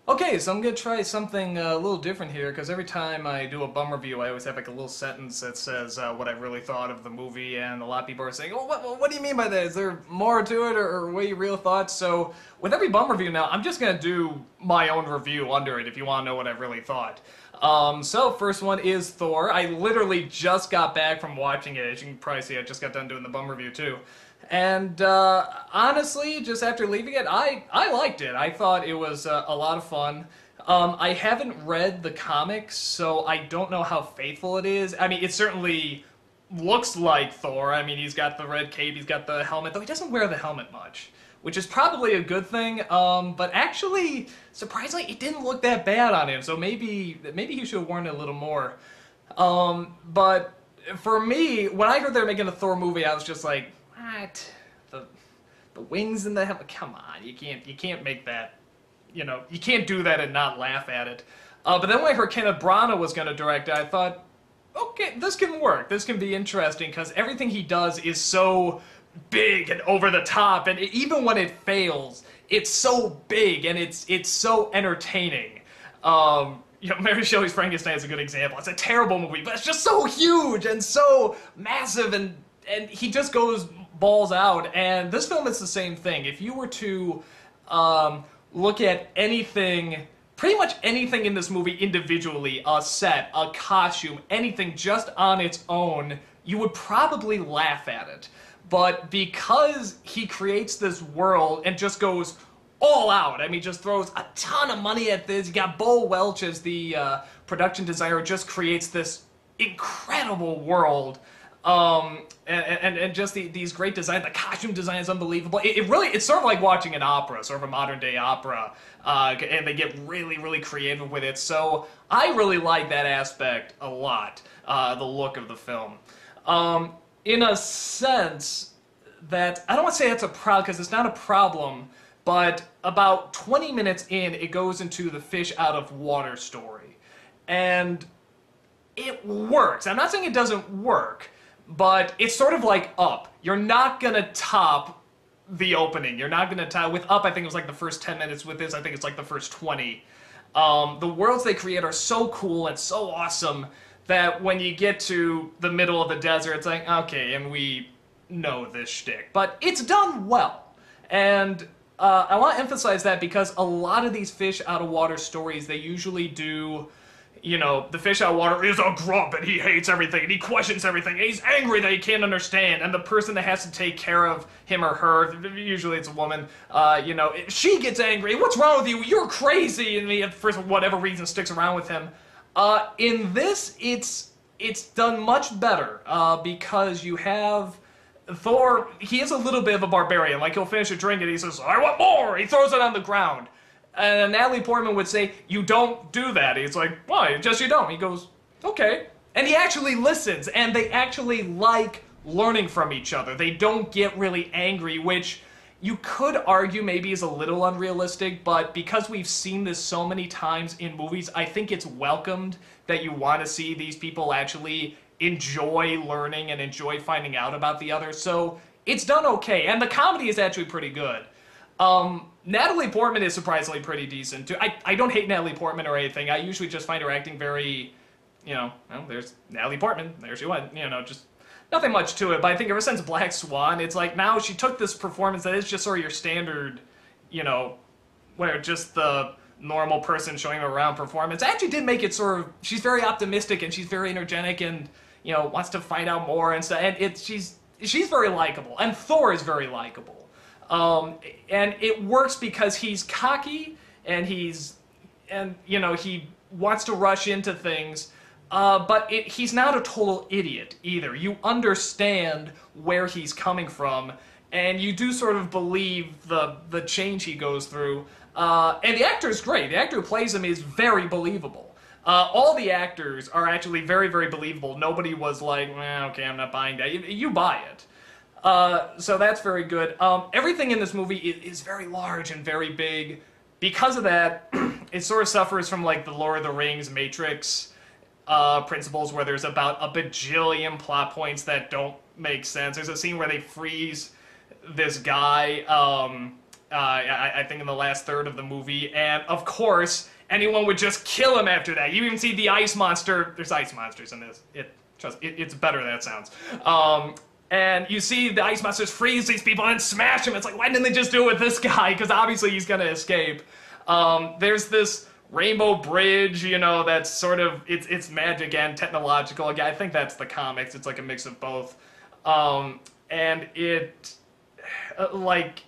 Okay, so I'm gonna try something a little different here because every time I do a bum review, I always have like a little sentence that says what I really thought of the movie, and a lot of people are saying, "Oh, what do you mean by that? Is there more to it, or what are your real thoughts?" So with every bum review now, I'm just gonna do my own review under it if you want to know what I really thought. So first one is Thor. I literally just got back from watching it. As you can probably see, I just got done doing the bum review too. And honestly, just after leaving it, I liked it. I thought it was a lot of fun. I haven't read the comics, so I don't know how faithful it is. I mean, it certainly looks like Thor. I mean, he's got the red cape, he's got the helmet, though he doesn't wear the helmet much, which is probably a good thing. But actually, surprisingly, it didn't look that bad on him, so maybe he should have worn it a little more. But for me, when I heard they were making a Thor movie, I was just like, what? The wings in the helmet? Come on, you can't make that. You know, you can't do that and not laugh at it. But then when I heard Kenneth Branagh was going to direct it, I thought, okay, this can work. This can be interesting because everything he does is so big and over the top, and even when it fails, it's so big and it's so entertaining. Mary Shelley's Frankenstein is a good example. It's a terrible movie, but it's just so huge and so massive, and he just goes balls out. And this film is the same thing. If you were to look at anything, pretty much anything in this movie individually, a set, a costume, anything just on its own, you would probably laugh at it. But because he creates this world and just goes all out, I mean, just throws a ton of money at this. You got Bo Welch as the production designer, just creates this incredible world. And just these great designs. The costume design is unbelievable. It's sort of like watching an opera, sort of a modern day opera, and they get really creative with it. So I really like that aspect a lot, the look of the film. In a sense that, I don't want to say that's a problem, because it's not a problem, but about 20 minutes in, it goes into the fish out of water story. And it works. I'm not saying it doesn't work, but it's sort of like Up. You're not gonna top the opening. You're not gonna top... With Up, I think it was like the first 10 minutes. With this, I think it's like the first 20. The worlds they create are so cool and so awesome that when you get to the middle of the desert, it's like, okay, and we know this shtick. But it's done well. And I want to emphasize that because a lot of these fish out of water stories, they usually do... You know, the fish out of water is a grump and he hates everything and he questions everything and he's angry that he can't understand, and the person that has to take care of him or her, usually it's a woman, she gets angry. What's wrong with you? You're crazy. And he, for whatever reason, sticks around with him. In this, it's done much better because you have Thor. He is a little bit of a barbarian. Like, he'll finish a drink and he says, "I want more." He throws it on the ground. And Natalie Portman would say, "You don't do that." He's like, "Why? Just you don't." He goes, "Okay." And he actually listens, and they actually like learning from each other. They don't get really angry, which you could argue maybe is a little unrealistic, but because we've seen this so many times in movies, I think it's welcomed that you want to see these people actually enjoy learning and enjoy finding out about the other. So it's done okay, and the comedy is actually pretty good. Natalie Portman is surprisingly pretty decent, too. I don't hate Natalie Portman or anything. I usually just find her acting very, well, there's Natalie Portman. There she went. Just nothing much to it. But I think ever since Black Swan, it's like now she took this performance that is just sort of your standard, where just the normal person showing around performance. Actually did make it sort of, she's very optimistic and she's very energetic and, wants to find out more and stuff. And she's very likable. And Thor is very likable. And it works because he's cocky and he wants to rush into things, but he's not a total idiot either. You understand where he's coming from, and you do sort of believe the change he goes through. And the actor is great. The actor who plays him is very believable. All the actors are actually very believable. Nobody was like, okay, I'm not buying that. You buy it. So that's very good. Everything in this movie is very large and very big. Because of that, it sort of suffers from like the Lord of the Rings Matrix principles, where there's about a bajillion plot points that don't make sense. There's a scene where they freeze this guy I think in the last third of the movie, and of course, anyone would just kill him after that. You even see the ice monster. There's ice monsters in this. It's better than it sounds. And you see the ice monsters freeze these people and smash them. It's like, why didn't they just do it with this guy? Because obviously he's gonna escape. There's this rainbow bridge, you know, that's sort of, it's magic and technological. Again, I think that's the comics. It's like a mix of both. And it, like,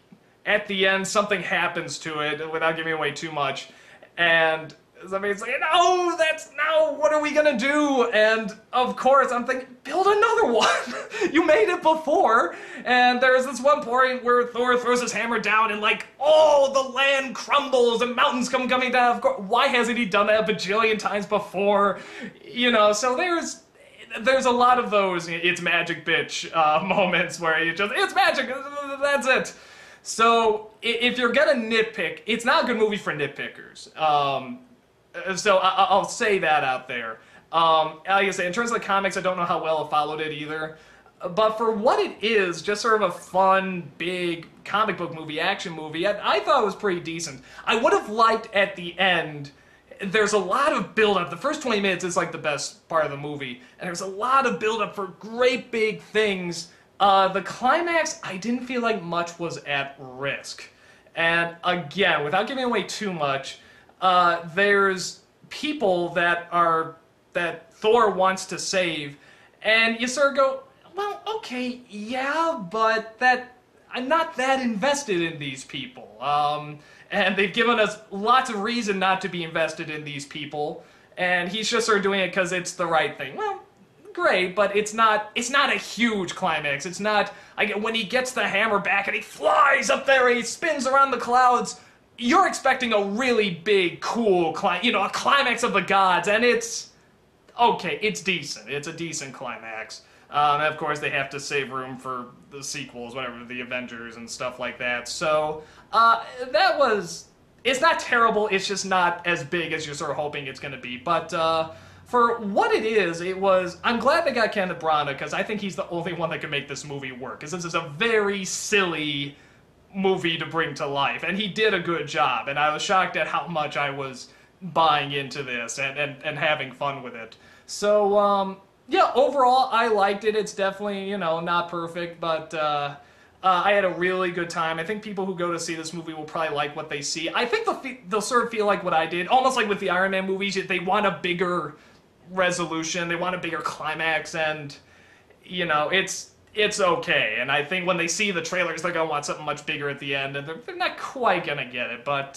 at the end, something happens to it, without giving away too much. And somebody's like, no, what are we gonna do? And of course, I'm thinking, build another one. You made it before. And there's this one point where Thor throws his hammer down and like, oh, the land crumbles and mountains come coming down. Of course, why hasn't he done that a bajillion times before? You know, so there's a lot of those it's magic bitch moments where you just, it's magic, that's it. So if you're gonna nitpick, it's not a good movie for nitpickers. So I'll say that out there. Like I say, in terms of the comics, I don't know how well I followed it either. But for what it is, just sort of a fun, big comic book movie, action movie, I thought it was pretty decent. I would have liked at the end, there's a lot of build-up. The first 20 minutes is like the best part of the movie. And there's a lot of build-up for great big things. The climax, I didn't feel like much was at risk. And again, without giving away too much, there's people that Thor wants to save, and you sort of go, well, okay, yeah, but I'm not that invested in these people. And they've given us lots of reason not to be invested in these people, and he's just sort of doing it because it's the right thing. Well, great, but it's not a huge climax. It's not, when he gets the hammer back and he flies up there and he spins around the clouds, you're expecting a really big, cool, a climax of the gods, and it's, okay, it's decent. It's a decent climax. And of course, they have to save room for the sequels, whatever, the Avengers and stuff like that. So, it's not terrible, it's just not as big as you're sort of hoping it's going to be. But, for what it is, I'm glad they got Kenneth Branagh, because I think he's the only one that can make this movie work, because this is a very silly movie to bring to life, and he did a good job, and I was shocked at how much I was buying into this and having fun with it. So, yeah, overall, I liked it. It's definitely, not perfect, but I had a really good time. I think people who go to see this movie will probably like what they see. I think they'll sort of feel like what I did, almost like with the Iron Man movies. They want a bigger resolution, they want a bigger climax, and, it's okay. And I think when they see the trailers, they're gonna want something much bigger at the end, and they're not quite gonna get it, but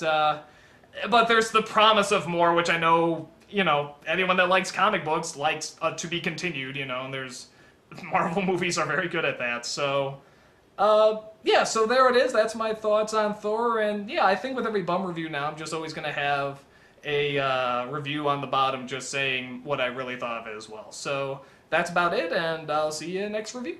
there's the promise of more, which I know, anyone that likes comic books likes to be continued, and there's, Marvel movies are very good at that, so, yeah, so there it is. That's my thoughts on Thor, and yeah, I think with every bum review now, I'm just always gonna have a review on the bottom just saying what I really thought of it as well. So that's about it, and I'll see you next review.